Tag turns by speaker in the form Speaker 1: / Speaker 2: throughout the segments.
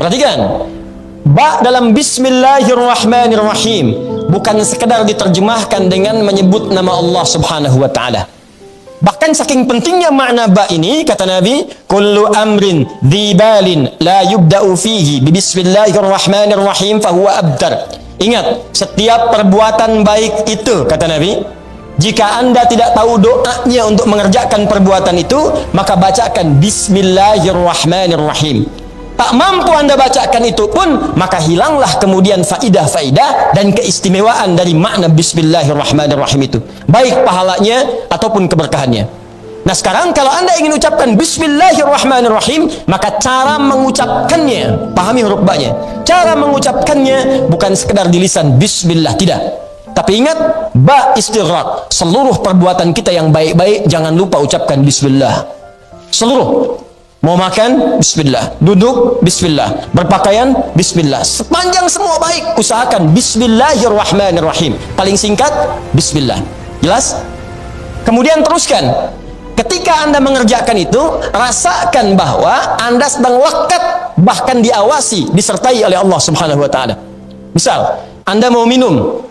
Speaker 1: Perhatikan, ba dalam Bismillahirrahmanirrahim bukan sekedar diterjemahkan dengan menyebut nama Allah Subhanahu wa taala. Bahkan saking pentingnya makna ba ini, kata Nabi, kullu amrin dzibalin la yubda'u fihi bi bismillahirrahmanirrahim fahuwa abtar. Ingat, setiap perbuatan baik itu, kata Nabi, jika Anda tidak tahu doanya untuk mengerjakan perbuatan itu, maka bacakan Bismillahirrahmanirrahim. Tak mampu Anda bacakan itu pun, maka hilanglah kemudian faidah-faidah dan keistimewaan dari makna Bismillahirrahmanirrahim itu, baik pahalanya ataupun keberkahannya. Nah sekarang kalau Anda ingin ucapkan Bismillahirrahmanirrahim, maka cara mengucapkannya, pahami huruf ba-nya, cara mengucapkannya bukan sekedar di lisan Bismillah, tidak. Tapi ingat, ba istighraq, seluruh perbuatan kita yang baik-baik jangan lupa ucapkan Bismillah. Seluruh, mau makan, Bismillah. Duduk, Bismillah. Berpakaian, Bismillah. Sepanjang semua baik, usahakan Bismillahirrahmanirrahim. Paling singkat, Bismillah. Jelas? Kemudian teruskan. Ketika Anda mengerjakan itu, rasakan bahwa Anda sedang lekat, bahkan diawasi, disertai oleh Allah Subhanahu wa taala. Misal, Anda mau minum,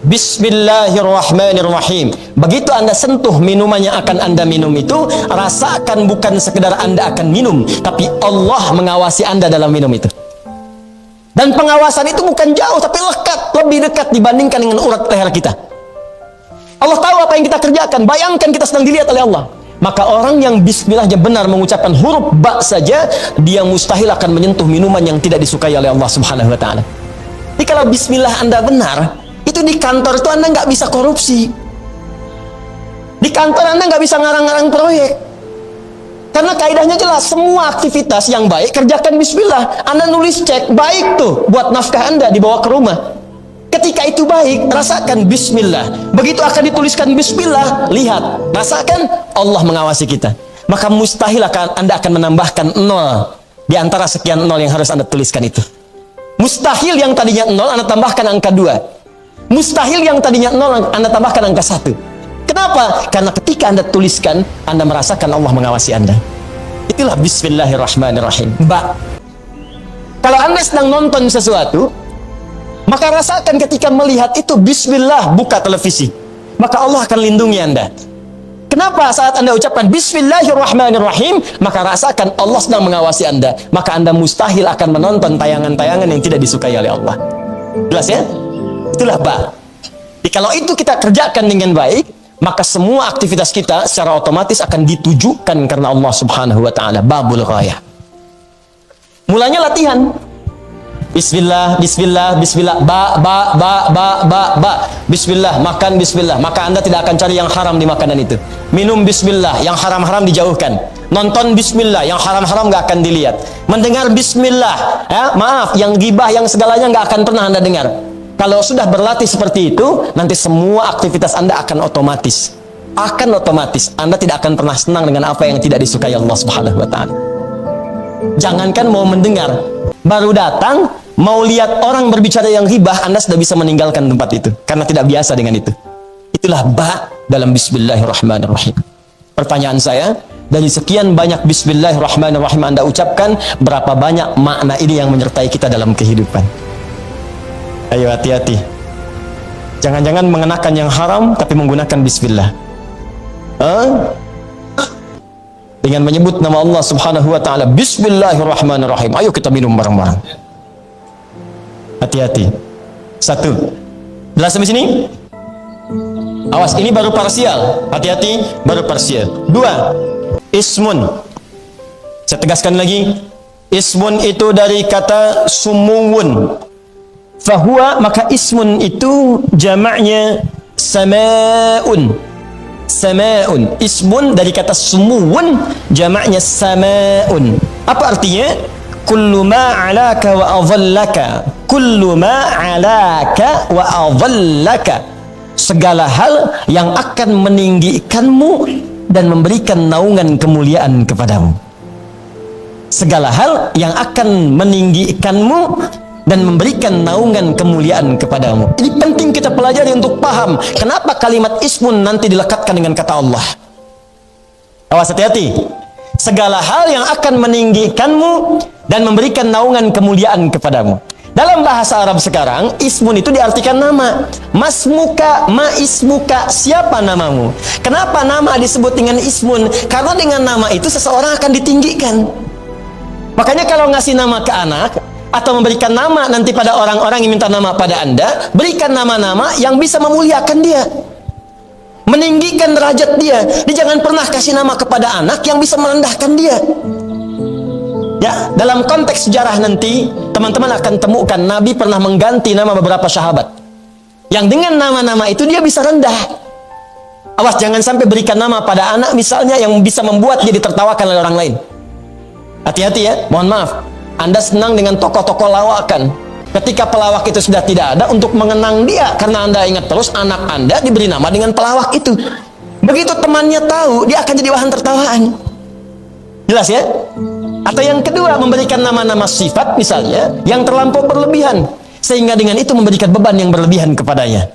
Speaker 1: Bismillahirrahmanirrahim. Begitu Anda sentuh minuman yang akan Anda minum itu, rasakan bukan sekedar Anda akan minum, tapi Allah mengawasi Anda dalam minum itu. Dan pengawasan itu bukan jauh, tapi lekat, lebih dekat dibandingkan dengan urat leher kita. Allah tahu apa yang kita kerjakan. Bayangkan kita sedang dilihat oleh Allah. Maka orang yang bismillahnya benar mengucapkan huruf ba saja, dia mustahil akan menyentuh minuman yang tidak disukai oleh Allah Subhanahu wa taala. Jadi kalau bismillah Anda benar, itu di kantor itu Anda nggak bisa korupsi. Di kantor Anda nggak bisa ngarang-ngarang proyek. Karena kaidahnya jelas, semua aktivitas yang baik kerjakan bismillah. Anda nulis cek, baik tuh buat nafkah Anda dibawa ke rumah. Ketika itu baik, rasakan bismillah. Begitu akan dituliskan bismillah, lihat, rasakan Allah mengawasi kita. Maka mustahil Anda akan menambahkan 0 di antara sekian 0 yang harus Anda tuliskan itu. Mustahil yang tadinya 0 Anda tambahkan angka 2. Mustahil yang tadinya 0 Anda tambahkan angka 1. Kenapa? Karena ketika Anda tuliskan, Anda merasakan Allah mengawasi Anda. Itulah Bismillahirrahmanirrahim. Kalau Anda sedang nonton sesuatu, maka rasakan ketika melihat itu Bismillah, buka televisi, maka Allah akan lindungi Anda. Kenapa? Saat Anda ucapkan Bismillahirrahmanirrahim, maka rasakan Allah sedang mengawasi Anda. Maka Anda mustahil akan menonton tayangan-tayangan yang tidak disukai oleh Allah. Jelas ya? Itulah ba. Jadi kalau itu kita kerjakan dengan baik, maka semua aktivitas kita secara otomatis akan ditujukan karena Allah Subhanahu wa taala. Babul ghayah. Mulanya latihan. Bismillah, bismillah, bismillah, ba. Bismillah, makan bismillah. Maka Anda tidak akan cari yang haram di makanan itu. Minum bismillah, yang haram-haram dijauhkan. Nonton bismillah, yang haram-haram nggak akan dilihat. Mendengar bismillah, ya, maaf, yang gibah, yang segalanya nggak akan pernah Anda dengar. Kalau sudah berlatih seperti itu, nanti semua aktivitas Anda akan otomatis. Anda tidak akan pernah senang dengan apa yang tidak disukai Allah Subhanahu wa taala. Jangankan mau mendengar, baru datang, mau lihat orang berbicara yang ghibah, Anda sudah bisa meninggalkan tempat itu karena tidak biasa dengan itu. Itulah ba dalam Bismillahirrahmanirrahim. Pertanyaan saya, dari sekian banyak Bismillahirrahmanirrahim Anda ucapkan, berapa banyak makna ini yang menyertai kita dalam kehidupan? Ayo hati-hati. Jangan-jangan mengenakan yang haram tapi menggunakan bismillah. Dengan menyebut nama Allah Subhanahu wa taala, Bismillahirrahmanirrahim. Ayo kita minum bareng-bareng. Hati-hati. 1. Jelas sampai sini? Awas, ini baru parsial. Hati-hati, baru parsial. 2. Ismun. Saya tegaskan lagi. Ismun itu dari kata sumuwun. Fahuwa, maka ismun itu jamaknya sama'un. Sama'un. Ismun dari kata sumuwun, jamaknya sama'un. Apa artinya? Kullu ma 'alaka wa adhallaka. Kullu ma 'alaka wa adhallaka. Segala hal yang akan meninggikanmu dan memberikan naungan kemuliaan kepadamu. Segala hal yang akan meninggikanmu dan memberikan naungan kemuliaan kepadamu. Ini penting kita pelajari untuk paham kenapa kalimat ismun nanti dilekatkan dengan kata Allah. Awas, hati-hati. segala hal yang akan meninggikanmu dan memberikan naungan kemuliaan kepadamu. Dalam bahasa Arab sekarang, ismun itu diartikan nama. Masmuka, ma ismuka, siapa namamu? Kenapa nama disebut dengan ismun? Karena dengan nama itu seseorang akan ditinggikan. Makanya kalau ngasih nama ke anak, atau memberikan nama nanti pada orang-orang yang minta nama pada Anda, berikan nama-nama yang bisa memuliakan dia, meninggikan derajat dia. Dia jangan pernah kasih nama kepada anak yang bisa merendahkan dia. Ya, dalam konteks sejarah nanti, teman-teman akan temukan Nabi pernah mengganti nama beberapa sahabat. Yang dengan nama-nama itu dia bisa rendah. Awas jangan sampai berikan nama pada anak misalnya yang bisa membuat dia ditertawakan oleh orang lain. Hati-hati ya, mohon maaf. Anda senang dengan tokoh-tokoh lawakan. Ketika pelawak itu sudah tidak ada, untuk mengenang dia, karena Anda ingat terus anak Anda diberi nama dengan pelawak itu. Begitu temannya tahu, dia akan jadi bahan tertawaan. Jelas ya? Atau yang kedua, memberikan nama-nama sifat misalnya yang terlampau berlebihan, sehingga dengan itu memberikan beban yang berlebihan kepadanya.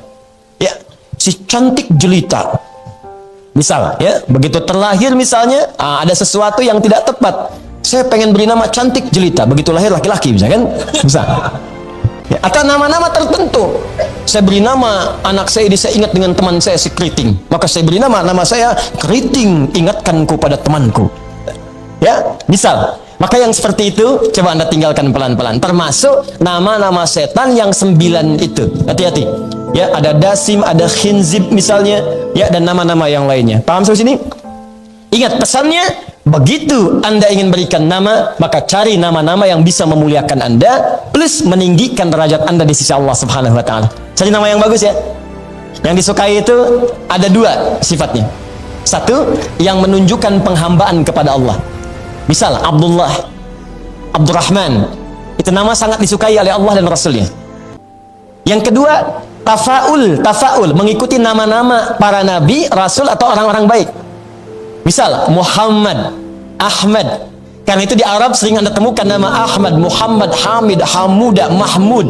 Speaker 1: Ya, si cantik jelita. Misal, ya, begitu terlahir misalnya, ada sesuatu yang tidak tepat. Saya pengen beri nama cantik jelita, begitu lahir laki-laki, bisa kan? Bisa. Ya, atau nama-nama tertentu. Saya beri nama anak saya ini, saya ingat dengan teman saya si Keriting. Maka saya beri nama saya Keriting, ingatkanku pada temanku. Ya, misal. Maka yang seperti itu coba Anda tinggalkan pelan-pelan. Termasuk nama-nama setan yang 9 itu. Hati-hati. Ya, ada Dasim, ada Khinzib misalnya, ya, dan nama-nama yang lainnya. Paham sampai sini? Ingat pesannya, begitu Anda ingin berikan nama, maka cari nama-nama yang bisa memuliakan Anda plus meninggikan derajat Anda di sisi Allah Subhanahu wa taala. Cari nama yang bagus ya. Yang disukai itu ada 2 sifatnya. Satu, yang menunjukkan penghambaan kepada Allah. Misal Abdullah, Abdurrahman, itu nama sangat disukai oleh Allah dan Rasulnya. Yang kedua, tafaul, mengikuti nama-nama para nabi, rasul atau orang-orang baik. Misal Muhammad, Ahmad. Karena itu di Arab sering Anda temukan nama Ahmad, Muhammad, Hamid, Hamuda, Mahmud.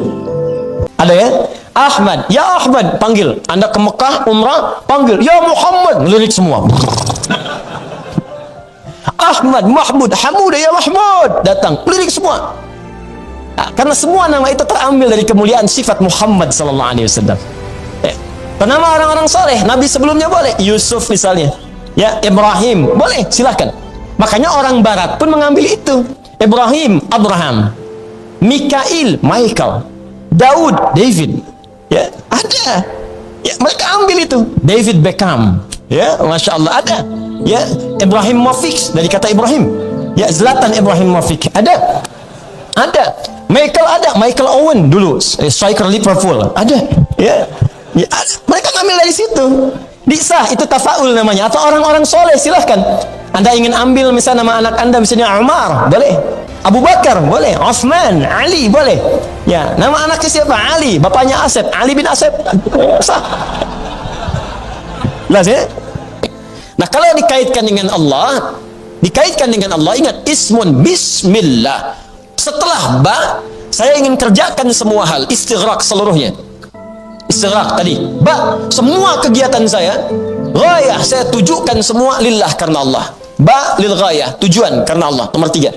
Speaker 1: Ada ya? Ahmad, ya Ahmad, panggil. Anda ke Mekah umrah, panggil ya Muhammad, ngelirik semua. Ahmad, Mahmud, Hamuda, ya Mahmud, datang, lirik semua. Karena semua nama itu terambil dari kemuliaan sifat Muhammad sallallahu alaihi wasallam. Nama orang-orang soleh, nabi sebelumnya boleh, Yusuf misalnya, ya, Ibrahim, boleh, silahkan. Makanya orang barat pun mengambil itu. Ibrahim, Abraham, Mikail, Michael, Daud, David, ya, ada. Ya, mereka ambil itu. David Beckham, ya, Masya Allah, ada. Ya, Ibrahim Mofik, dari kata Ibrahim. Ya, Zlatan Ibrahim Mofik, ada. Michael ada, Michael Owen dulu, striker Liverpool, ada. Ya, ya, mereka ngambil dari situ. Bisa, itu tafaul namanya. Atau orang-orang soleh, silahkan. Anda ingin ambil misalnya nama anak Anda, misalnya Umar, boleh. Abu Bakar, boleh. Uthman, Ali, boleh. Ya, nama anaknya siapa? Ali, bapaknya Asep, Ali bin Asep. Sah. Jelas ya? Nah, kalau dikaitkan dengan Allah, ingat ismun, bismillah. Setelah ba, saya ingin kerjakan semua hal, istighraq seluruhnya. Istighraq tadi, ba, semua kegiatan saya, ghayah, saya tujukan semua lillah, karena Allah. Ba lil ghayah, tujuan karena Allah. Nomor 3.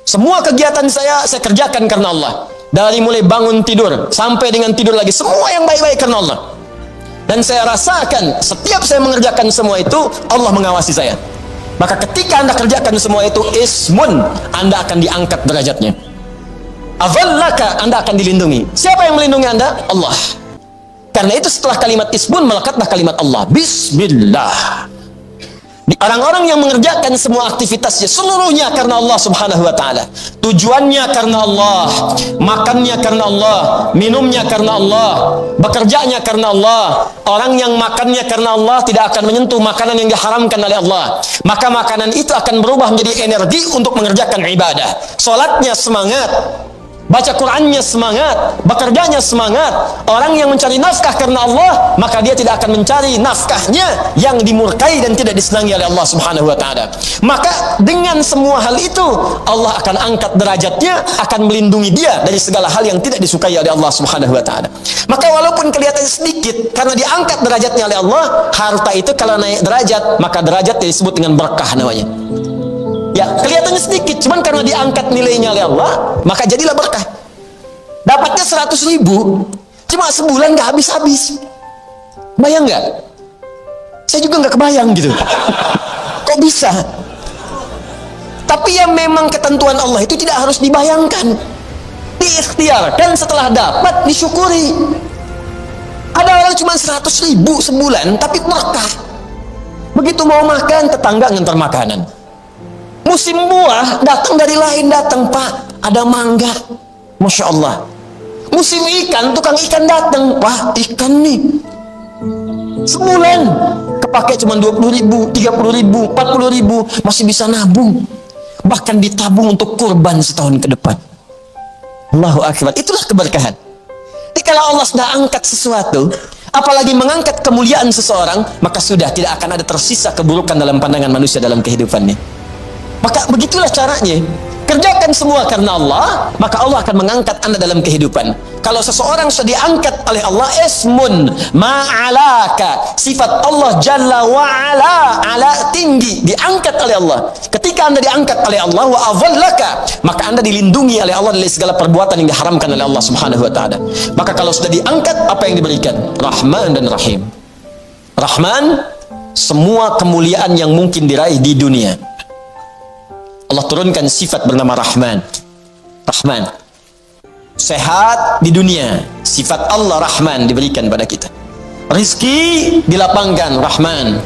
Speaker 1: Semua kegiatan saya kerjakan karena Allah. Dari mulai bangun tidur sampai dengan tidur lagi, semua yang baik-baik karena Allah. Dan saya rasakan setiap saya mengerjakan semua itu, Allah mengawasi saya. Maka ketika Anda kerjakan semua itu, ismun, Anda akan diangkat derajatnya. Azallaka, Anda akan dilindungi. Siapa yang melindungi Anda? Allah. Karena itu setelah kalimat ismun, melekatlah kalimat Allah. Bismillah. Orang-orang yang mengerjakan semua aktivitasnya seluruhnya karena Allah Subhanahu wa taala. Tujuannya karena Allah, makannya karena Allah, minumnya karena Allah, bekerjanya karena Allah. Orang yang makannya karena Allah tidak akan menyentuh makanan yang diharamkan oleh Allah. Maka makanan itu akan berubah menjadi energi untuk mengerjakan ibadah. Salatnya semangat, baca Qur'annya semangat, bekerjanya semangat. Orang yang mencari nafkah karena Allah, maka dia tidak akan mencari nafkahnya yang dimurkai dan tidak disenangi oleh Allah Subhanahu wa taala. Maka dengan semua hal itu, Allah akan angkat derajatnya, akan melindungi dia dari segala hal yang tidak disukai oleh Allah Subhanahu wa taala. Maka walaupun kelihatan sedikit, karena diangkat derajatnya oleh Allah, harta itu kalau naik derajat, maka derajat disebut dengan berkah namanya. Ya, kelihatannya sedikit, cuman karena diangkat nilainya oleh Allah, maka jadilah berkah. Dapatnya 100.000, cuma sebulan nggak habis-habis. Bayang nggak? Saya juga nggak kebayang gitu. Kok bisa? Tapi yang memang ketentuan Allah itu tidak harus dibayangkan, diikhtiarkan, setelah dapat disyukuri. Ada orang cuma 100.000 sebulan tapi berkah. Begitu mau makan, tetangga ngantar makanan. Musim buah datang dari lain, datang, Pak ada mangga, Masya Allah. Musim ikan, tukang ikan datang, wah ikan nih. Sebulan kepake cuma 20.000, 30.000, 40.000, masih bisa nabung, bahkan ditabung untuk kurban setahun ke depan. Allahu Akbar. Itulah keberkahan. Jadi kalau Allah sudah angkat sesuatu, apalagi mengangkat kemuliaan seseorang, maka sudah tidak akan ada tersisa keburukan dalam pandangan manusia dalam kehidupannya. Maka begitulah caranya. Kerjakan semua karena Allah, maka Allah akan mengangkat Anda dalam kehidupan. Kalau seseorang sudah diangkat oleh Allah, ismun ma'alaka, sifat Allah jalla wa'ala, ala tinggi, diangkat oleh Allah. Ketika Anda diangkat oleh Allah, wa adhallaka, maka Anda dilindungi oleh Allah dari segala perbuatan yang diharamkan oleh Allah subhanahu wa ta'ala. Maka kalau sudah diangkat, apa yang diberikan? Rahman dan Rahim. Rahman, semua kemuliaan yang mungkin diraih di dunia, Allah turunkan sifat bernama Rahman. Rahman. Sehat di dunia, sifat Allah Rahman diberikan pada kita. Rizki dilapangkan, Rahman.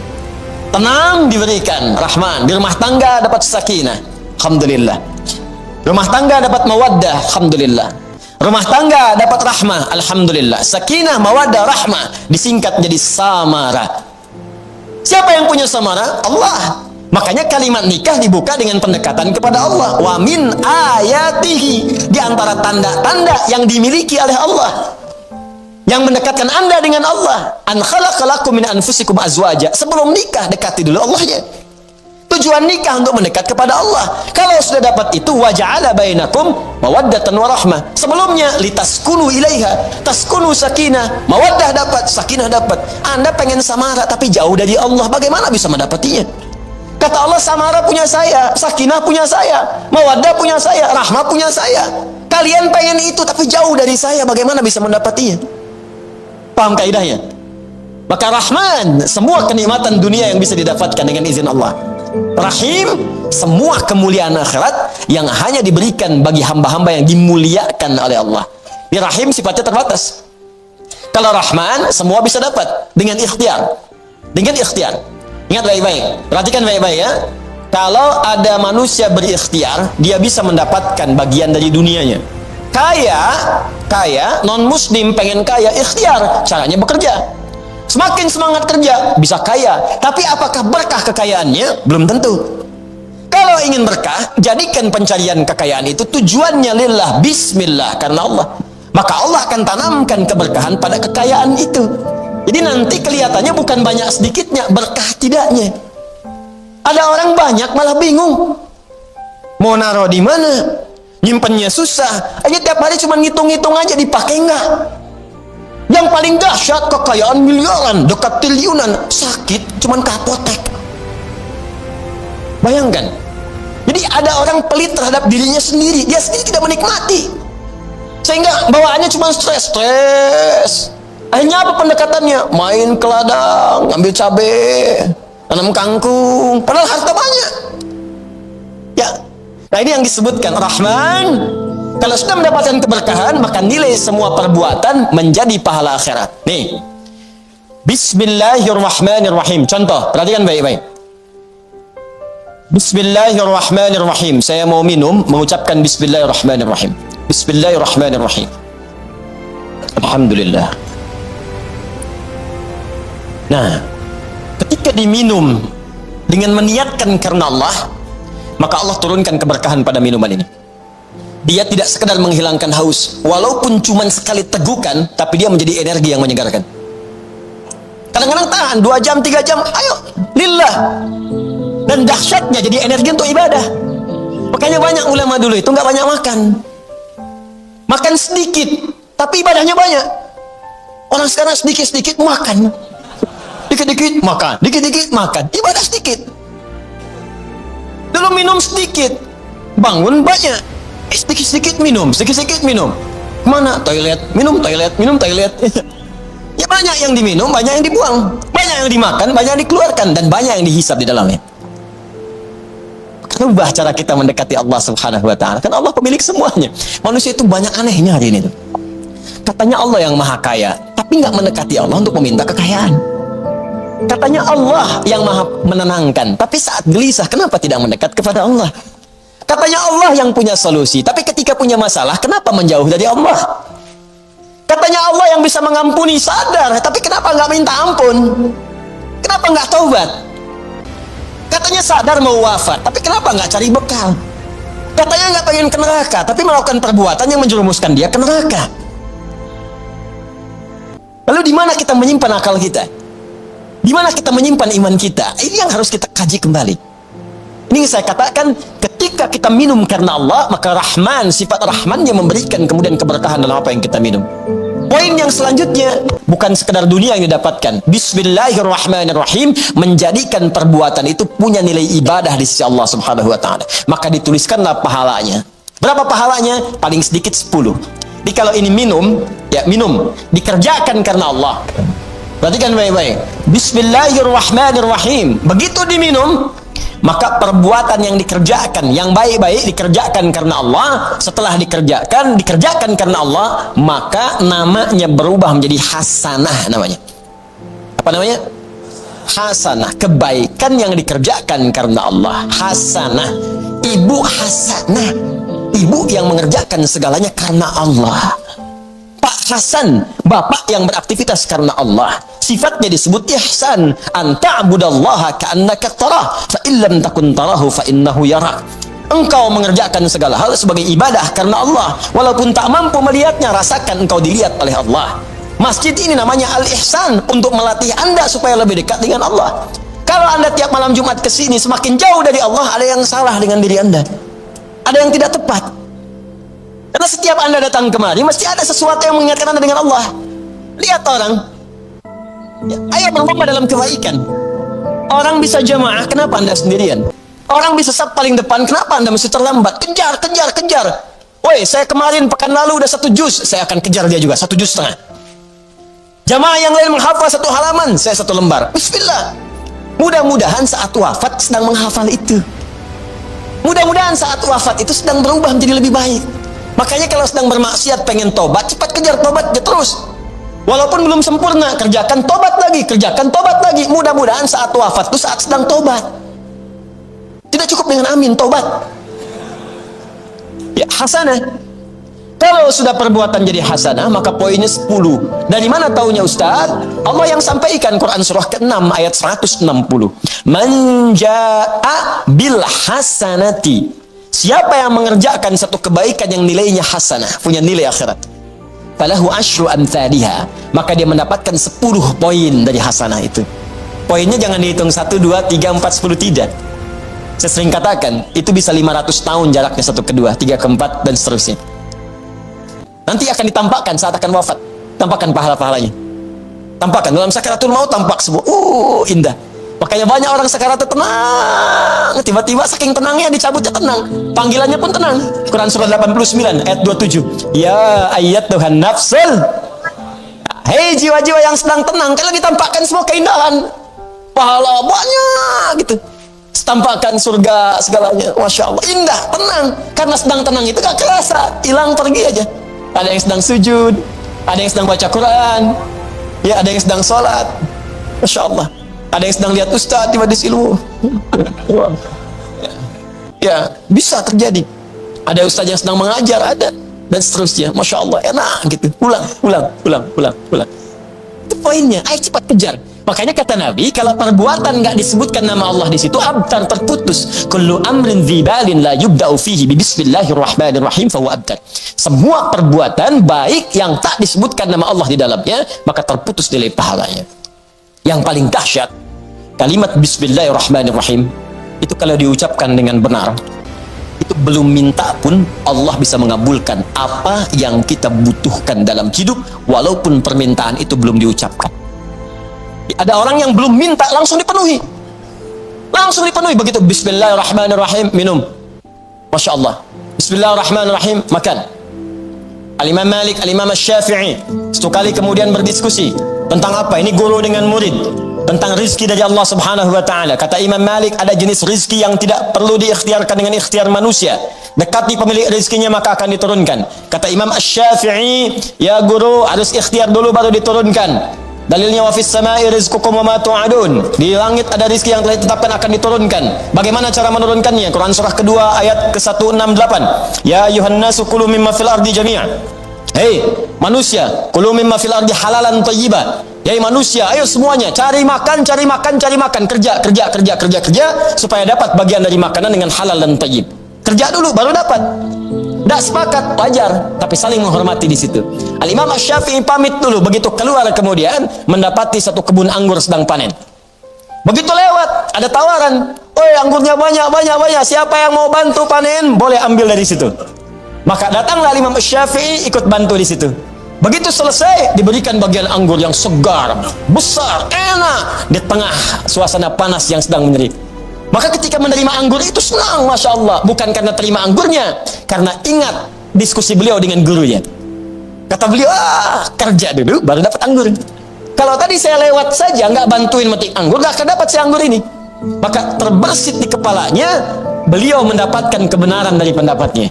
Speaker 1: Tenang diberikan, Rahman. Di rumah tangga dapat sakinah, Alhamdulillah. Rumah tangga dapat mawaddah, Alhamdulillah. Rumah tangga dapat rahmah, Alhamdulillah. Sakinah, mawaddah, rahmah disingkat jadi samara. Siapa yang punya samara? Allah. Makanya kalimat nikah dibuka dengan pendekatan kepada Allah. Wa min ayatihi, di antara tanda-tanda yang dimiliki oleh Allah, yang mendekatkan Anda dengan Allah, an khalaqalakum min anfusikum azwaja. Sebelum nikah dekati dulu Allahnya. Tujuan nikah untuk mendekat kepada Allah. Kalau sudah dapat itu, wa ja'ala bainakum mawaddatan wa rahmah. Sebelumnya litaskunu ilaiha, taskunu sakinah, mawaddah dapat, sakinah dapat. Anda pengen samara tapi jauh dari Allah, bagaimana bisa mendapatinya? Kata Allah, samara punya saya, sakinah punya saya, mawaddah punya saya, rahmah punya saya. Kalian pengen itu tapi jauh dari saya, bagaimana bisa mendapatinya? Paham kaidahnya? Maka Rahman, semua kenikmatan dunia yang bisa didapatkan dengan izin Allah. Rahim, semua kemuliaan akhirat yang hanya diberikan bagi hamba-hamba yang dimuliakan oleh Allah. Di Rahim sifatnya terbatas. Kalau Rahman, semua bisa dapat dengan ikhtiar. Dengan ikhtiar. Ingat baik-baik, perhatikan baik-baik ya. Kalau ada manusia berikhtiar, dia bisa mendapatkan bagian dari dunianya. Kaya, non-muslim pengen kaya, ikhtiar, caranya bekerja. Semakin semangat kerja, bisa kaya. Tapi apakah berkah kekayaannya? Belum tentu. Kalau ingin berkah, jadikan pencarian kekayaan itu tujuannya lillah, bismillah, karena Allah. Maka Allah akan tanamkan keberkahan pada kekayaan itu. Jadi nanti kelihatannya bukan banyak sedikitnya, berkah tidaknya. Ada orang banyak malah bingung. Mau naruh di mana? Nyimpennya susah. Aja tiap hari cuma ngitung-ngitung aja, dipakai enggak? Yang paling dahsyat kekayaan miliaran, dekat triliunan, sakit cuman ke apotek. Bayangkan. Jadi ada orang pelit terhadap dirinya sendiri, dia sendiri tidak menikmati. Sehingga bawaannya cuma stres. Akhirnya apa pendekatannya? Main ke ladang, ambil cabai, tanam kangkung, padahal harta banyak. Ya, nah ini yang disebutkan Rahman. Kalau sudah mendapatkan keberkahan, maka nilai semua perbuatan menjadi pahala akhirat. Nih, Bismillahirrahmanirrahim. Contoh, perhatikan baik-baik. Bismillahirrahmanirrahim. Saya mau minum, mengucapkan Bismillahirrahmanirrahim. Bismillahirrahmanirrahim. Alhamdulillah. Nah, ketika diminum dengan meniatkan karena Allah, maka Allah turunkan keberkahan pada minuman ini. Dia tidak sekedar menghilangkan haus, walaupun cuma sekali tegukan, tapi dia menjadi energi yang menyegarkan. Kadang-kadang tahan 2 jam, 3 jam, ayo, lillah. Dan dahsyatnya jadi energi untuk ibadah. Makanya banyak ulama dulu itu nggak banyak makan. Makan sedikit, tapi ibadahnya banyak. Orang sekarang sedikit-sedikit makan. Dikit-dikit makan, dikit-dikit makan, ibadah sedikit. Dulu minum sedikit, bangun banyak. Sedikit-sedikit minum, sedikit-sedikit minum. Mana? Toilet, minum toilet, minum toilet. Ya banyak yang diminum, banyak yang dibuang. Banyak yang dimakan, banyak yang dikeluarkan. Dan banyak yang dihisap di dalamnya. Rubah cara kita mendekati Allah subhanahu wa ta'ala. Kan Allah pemilik semuanya. Manusia itu banyak anehnya hari ini tuh. Katanya Allah yang maha kaya, tapi nggak mendekati Allah untuk meminta kekayaan. Katanya Allah yang maha menenangkan, tapi saat gelisah kenapa tidak mendekat kepada Allah? Katanya Allah yang punya solusi, tapi ketika punya masalah kenapa menjauh dari Allah? Katanya Allah yang bisa mengampuni, sadar, tapi kenapa nggak minta ampun? Kenapa nggak taubat? Katanya sadar mau wafat, tapi kenapa nggak cari bekal? Katanya nggak pengen ke neraka, tapi melakukan perbuatan yang menjerumuskan dia ke neraka. Lalu di mana kita menyimpan akal kita? Di mana kita menyimpan iman kita? Ini yang harus kita kaji kembali. Ini saya katakan, ketika kita minum karena Allah, maka Rahman, sifat Rahman yang memberikan kemudian keberkahan dalam apa yang kita minum. Poin yang selanjutnya, bukan sekedar dunia yang didapatkan. Bismillahirrahmanirrahim, menjadikan perbuatan itu punya nilai ibadah di sisi Allah subhanahu wa ta'ala. Maka dituliskanlah pahalanya. Berapa pahalanya? Paling sedikit 10. Jadi kalau ini minum, ya minum, dikerjakan karena Allah. Perhatikan baik-baik. Bismillahirrahmanirrahim. Begitu diminum, maka perbuatan yang dikerjakan, yang baik-baik dikerjakan karena Allah. Setelah dikerjakan karena Allah, maka namanya berubah menjadi hasanah namanya. Apa namanya? Hasanah, kebaikan yang dikerjakan karena Allah. Hasanah, ibu hasanah, ibu yang mengerjakan segalanya karena Allah. Pak Hasan, bapak yang beraktivitas karena Allah. Sifatnya disebut ihsan. Anta'budallaha ka'annaka tarah, fa illam takun tarahu fa innahu yarak. Engkau mengerjakan segala hal sebagai ibadah karena Allah, walaupun tak mampu melihatnya, rasakan engkau dilihat oleh Allah. Masjid ini namanya al-ihsan, untuk melatih Anda supaya lebih dekat dengan Allah. Kalau Anda tiap malam Jumat ke sini semakin jauh dari Allah, ada yang salah dengan diri Anda. Ada yang tidak tepat. Karena setiap Anda datang kemari, mesti ada sesuatu yang mengingatkan Anda dengan Allah. Lihat orang, ya, ayo berlomba dalam kebaikan. Orang bisa jamaah, kenapa Anda sendirian? Orang bisa saf paling depan, kenapa Anda mesti terlambat? Kejar, kejar, kejar. Woi, saya kemarin pekan lalu udah 1 juz, saya akan kejar dia juga 1,5 juz. Jamaah yang lain menghafal 1 halaman, saya 1 lembar. Bismillah. Mudah-mudahan saat wafat sedang menghafal itu. Mudah-mudahan saat wafat itu sedang berubah menjadi lebih baik. Makanya kalau sedang bermaksiat pengen tobat, cepat kejar tobatnya terus. Walaupun belum sempurna, kerjakan tobat lagi, kerjakan tobat lagi. Mudah-mudahan saat wafat itu saat sedang tobat. Tidak cukup dengan amin, tobat. Ya, hasanah. Kalau sudah perbuatan jadi hasanah, maka poinnya 10. Dari mana taunya Ustaz? Allah yang sampaikan, Quran surah ke-6 ayat 160. Man jaa'a bil hasanati. Siapa yang mengerjakan satu kebaikan yang nilainya hasanah, punya nilai akhirat, falahu asyru amthaliha, maka dia mendapatkan 10 poin dari hasanah itu. Poinnya jangan dihitung 1, 2, 3, 4, 10, tidak. Saya sering katakan, itu bisa 500 tahun jaraknya satu ke 2, 3 ke 4, dan seterusnya. Nanti akan ditampakkan saat akan wafat. Tampakkan pahala-pahalanya. Tampakkan, dalam sakaratul maut tampak semua. Indah. Makanya banyak orang sakaratul tenang. Tiba-tiba saking tenangnya dicabutnya tenang. Panggilannya pun tenang. Quran surah 89 ayat 27. Ya ayyatuhan nafsul. Hei jiwa-jiwa yang sedang tenang, kalau ditampakkan semua keindahan. Pahala banyak gitu. Tampakkan surga segalanya. Masya Allah, indah, tenang. Karena sedang tenang itu gak kerasa, hilang pergi aja. Ada yang sedang sujud, ada yang sedang baca Quran, ya, ada yang sedang sholat. Masya Allah. Ada yang sedang lihat ustaz di majelis ilmu. Ya, bisa terjadi. Ada ustaz yang sedang mengajar, ada, dan seterusnya. Masya Allah, enak gitu. Pulang. Itu poinnya. Ayo cepat kejar. Makanya kata Nabi, kalau perbuatan nggak disebutkan nama Allah di situ, abtar, terputus. Kullu amrin dzibalin la yubda'u fihi bi bismillahirrahmanirrahim fa huwa abtar. Semua perbuatan baik yang tak disebutkan nama Allah di dalamnya, maka terputus nilai pahalanya. Yang paling dahsyat, kalimat bismillahirrahmanirrahim itu kalau diucapkan dengan benar, itu belum minta pun Allah bisa mengabulkan apa yang kita butuhkan dalam hidup, walaupun permintaan itu belum diucapkan. Ada orang yang belum minta langsung dipenuhi, langsung dipenuhi. Begitu bismillahirrahmanirrahim, minum. Masya Allah. Bismillahirrahmanirrahim, makan. Al-Imam Malik, Al-Imam Syafi'i satu kali kemudian berdiskusi tentang apa? Ini guru dengan murid, tentang rizki dari Allah Subhanahu wa ta'ala. Kata Imam Malik, ada jenis rizki yang tidak perlu diikhtiarkan dengan ikhtiar manusia. Dekati pemilik rizkinya maka akan diturunkan. Kata Imam Syafi'i, ya guru harus ikhtiar dulu baru diturunkan. Dalilnya wa fis sama'i rizqukum wa ma tu'adun. Di langit ada rizki yang telah ditetapkan akan diturunkan. Bagaimana cara menurunkannya? Quran surah kedua ayat ke-168. Ya ayuhan nasu kulu mimma fil ardi jami'a. Hei manusia, kulu mimma fil ardi halalan thayyiba. Hei manusia, ayo semuanya cari makan, cari makan, cari makan, kerja supaya dapat bagian dari makanan dengan halal dan thayyib. Kerja dulu baru dapat. Tidak sepakat, wajar, tapi saling menghormati di situ. Al-Imam Asy-Syafi'i pamit dulu, begitu keluar kemudian mendapati satu kebun anggur sedang panen. Begitu lewat, ada tawaran, "Oi, anggurnya banyak, siapa yang mau bantu panen? Boleh ambil dari situ." Maka datanglah Imam Asy-Syafi'i ikut bantu di situ. Begitu selesai, diberikan bagian anggur yang segar, besar, enak di tengah suasana panas yang sedang menyeri. Maka ketika menerima anggur itu senang, Masya Allah. Bukan karena terima anggurnya, karena ingat diskusi beliau dengan gurunya. Kata beliau, kerja dulu baru dapat anggur. Kalau tadi saya lewat saja nggak bantuin metik anggur, nggak akan dapat si anggur ini. Maka terbersit di kepalanya, beliau mendapatkan kebenaran dari pendapatnya.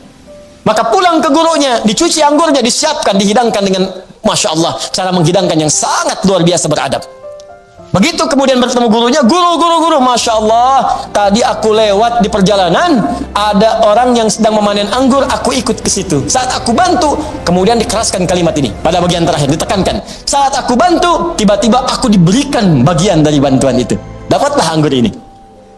Speaker 1: Maka pulang ke gurunya, dicuci anggurnya, disiapkan, dihidangkan dengan Masya Allah, cara menghidangkan yang sangat luar biasa beradab. Begitu kemudian bertemu gurunya, guru, Masya Allah, tadi aku lewat di perjalanan, ada orang yang sedang memanen anggur, aku ikut ke situ. Saat aku bantu, kemudian dikeraskan kalimat ini, pada bagian terakhir, ditekankan. Saat aku bantu, tiba-tiba aku diberikan bagian dari bantuan itu. Dapatlah anggur ini.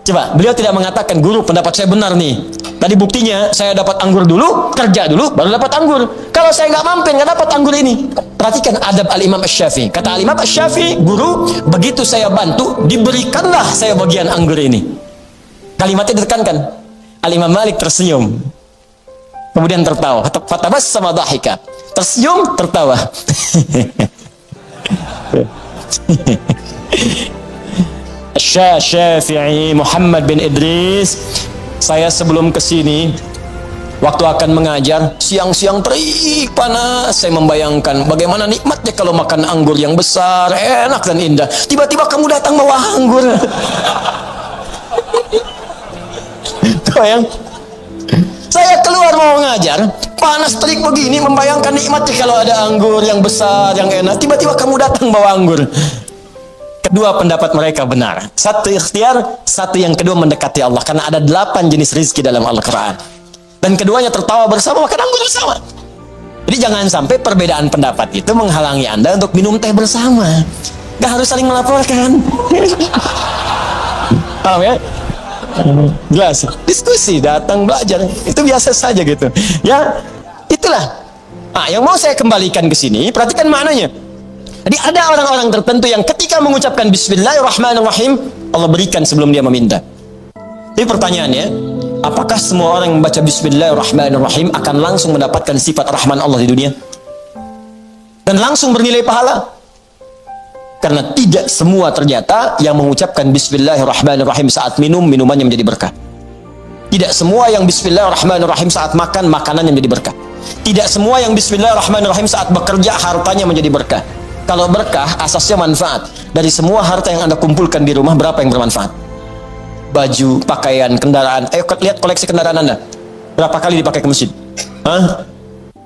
Speaker 1: Coba, beliau tidak mengatakan, guru pendapat saya benar nih. Tadi buktinya, saya dapat anggur dulu, kerja dulu, baru dapat anggur. Kalau saya nggak mampir, nggak dapat anggur ini. Perhatikan adab Al-Imam Asy-Syafi'i. Kata Al-Imam Asy-Syafi'i, guru, begitu saya bantu, diberikanlah saya bagian anggur ini. Kalimatnya ditekankan. Al-Imam Malik tersenyum. Kemudian tertawa. Fatabassama dhahika. Tersenyum, tertawa. Syafi'i Muhammad bin Idris, saya sebelum kesini waktu akan mengajar, siang-siang terik panas, saya membayangkan bagaimana nikmatnya kalau makan anggur yang besar, enak dan indah. Tiba-tiba kamu datang bawa anggur. Tuh yang saya keluar mau mengajar, panas terik begini, membayangkan nikmatnya kalau ada anggur yang besar, yang enak. Tiba-tiba kamu datang bawa anggur. Kedua pendapat mereka benar. Satu ikhtiar, satu yang kedua mendekati Allah. Karena ada 8 jenis rizki dalam Al-Quran. Dan keduanya tertawa bersama, makan anggur bersama. Jadi jangan sampai perbedaan pendapat itu menghalangi Anda untuk minum teh bersama. Gak harus saling melaporkan. Paham ya? Jelas. Diskusi, datang belajar. Itu biasa saja gitu. Ya, itulah. Nah, yang mau saya kembalikan ke sini, perhatikan maknanya. Jadi ada orang-orang tertentu yang ketika mengucapkan Bismillahirrahmanirrahim, Allah berikan sebelum dia meminta. Jadi pertanyaannya, apakah semua orang yang membaca Bismillahirrahmanirrahim akan langsung mendapatkan sifat Rahman Allah di dunia? Dan langsung bernilai pahala? Karena tidak semua ternyata yang mengucapkan Bismillahirrahmanirrahim saat minum, minumannya menjadi berkah. Tidak semua yang Bismillahirrahmanirrahim saat makan, makanannya menjadi berkah. Tidak semua yang Bismillahirrahmanirrahim saat bekerja, hartanya menjadi berkah. Kalau berkah, asasnya manfaat. Dari semua harta yang Anda kumpulkan di rumah, berapa yang bermanfaat? Baju, pakaian, kendaraan. Ayo lihat koleksi kendaraan Anda. Berapa kali dipakai ke masjid? Hah?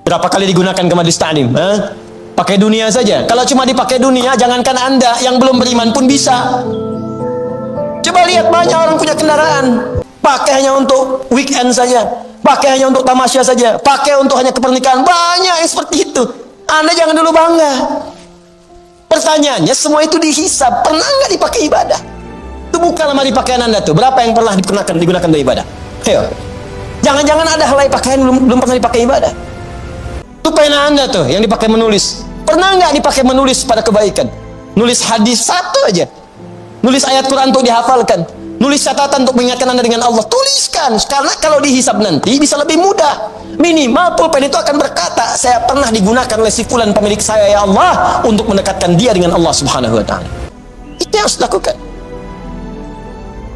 Speaker 1: Berapa kali digunakan ke majelis ta'lim? Hah? Pakai dunia saja. Kalau cuma dipakai dunia, jangankan Anda, yang belum beriman pun bisa. Coba lihat, banyak orang punya kendaraan. Pakai hanya untuk weekend saja. Pakai hanya untuk tamasya saja. Pakai untuk hanya kepernikahan. Banyak yang seperti itu. Anda jangan dulu bangga. Pertanyaannya, semua itu dihisab. Pernah nggak dipakai ibadah? Itu bukan lemari pakaian Anda tuh. Berapa yang pernah digunakan untuk ibadah? Ayo. Jangan-jangan ada helai pakaian belum pernah dipakai ibadah. Itu pena Anda tuh yang dipakai menulis. Pernah nggak dipakai menulis pada kebaikan? Nulis hadis satu aja. Nulis ayat Quran untuk dihafalkan. Nulis catatan untuk mengingatkan Anda dengan Allah. Tuliskan. Karena kalau dihisab nanti bisa lebih mudah. Minimal pulpen itu akan berkata, saya pernah digunakan oleh si fulan pemilik saya ya Allah untuk mendekatkan dia dengan Allah Subhanahu wa ta'ala. Itu yang harus dilakukan.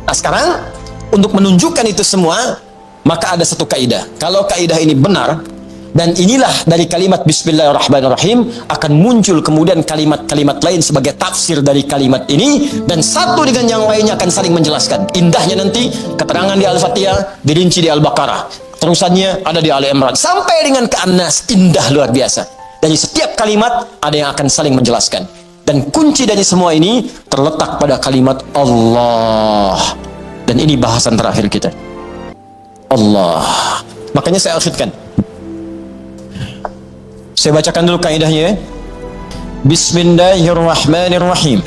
Speaker 1: Nah sekarang untuk menunjukkan itu semua, maka ada satu kaidah. Kalau kaidah ini benar, dan inilah dari kalimat Bismillahirrahmanirrahim akan muncul kemudian kalimat-kalimat lain sebagai tafsir dari kalimat ini, dan satu dengan yang lainnya akan saling menjelaskan. Indahnya nanti keterangan di Al-Fatihah dirinci di Al-Baqarah, terusannya ada di Ali Imran sampai dengan ke An-Nas. Indah luar biasa. Dari setiap kalimat ada yang akan saling menjelaskan, dan kunci dari semua ini terletak pada kalimat Allah. Dan ini bahasan terakhir kita, Allah. Makanya saya akhirkan, saya bacakan dulu kaidahnya ya. Bismillahirrahmanirrahim.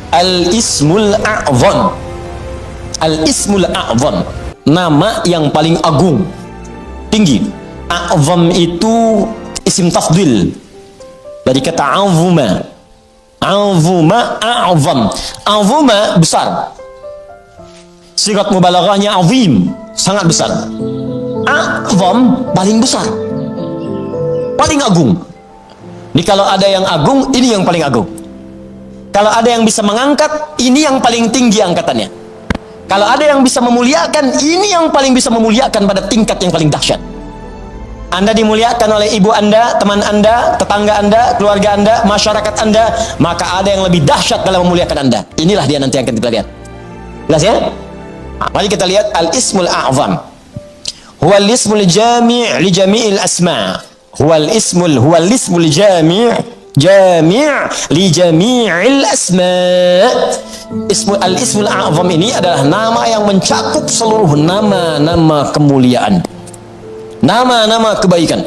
Speaker 1: Al-ismul a'zam. Al-ismul a'zam, nama yang paling agung, tinggi. A'zam itu isim tafdil dari kata azuma. Azuma, a'zam. Azuma besar. Sigat mubalaghahnya azim, sangat besar. A'zam paling besar, paling agung. Jadi kalau ada yang agung, ini yang paling agung. Kalau ada yang bisa mengangkat, ini yang paling tinggi angkatannya. Kalau ada yang bisa memuliakan, ini yang paling bisa memuliakan pada tingkat yang paling dahsyat. Anda dimuliakan oleh ibu Anda, teman Anda, tetangga Anda, keluarga Anda, masyarakat Anda, maka ada yang lebih dahsyat dalam memuliakan Anda. Inilah dia nanti yang akan kita lihat. Jelas ya? Mari kita lihat al-ismul a'zam. Huwal ismul jami' li jami'il asma'. Huwal ismul jami' li jami'il asma'. Al-ismul a'zam ini adalah nama yang mencakup seluruh nama-nama kemuliaan, nama-nama kebaikan.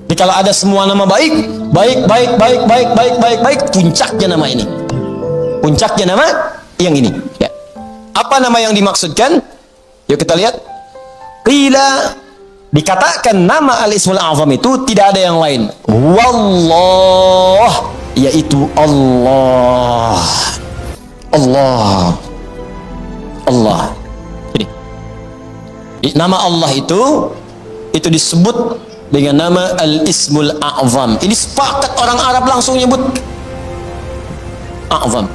Speaker 1: Jadi kalau ada semua nama baik, puncaknya nama ini. Puncaknya nama yang ini. Ya. Apa nama yang dimaksudkan? Yuk kita lihat. Qila, dikatakan nama al-ismul a'zam itu tidak ada yang lain. Wallah, yaitu Allah. Allah. Allah. Jadi, nama Allah itu disebut dengan nama al-ismul a'zam. Ini sepakat orang Arab langsung nyebut a'zam.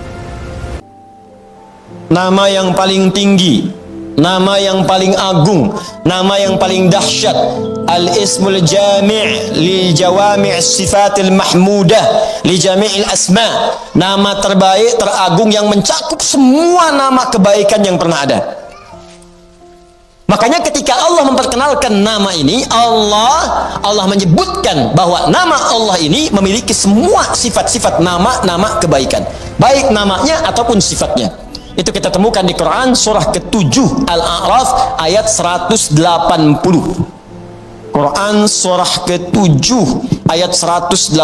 Speaker 1: Nama yang paling tinggi, nama yang paling agung, nama yang paling dahsyat. Al-ismul jami' li jawami' sifatil mahmudah li jami'il asma. Nama terbaik, teragung yang mencakup semua nama kebaikan yang pernah ada. Makanya ketika Allah memperkenalkan nama ini, Allah menyebutkan bahwa nama Allah ini memiliki semua sifat-sifat nama-nama kebaikan, baik namanya ataupun sifatnya. Itu kita temukan di Quran surah ke-7 Al-A'raf ayat 180. Quran surah ke-7 ayat 180.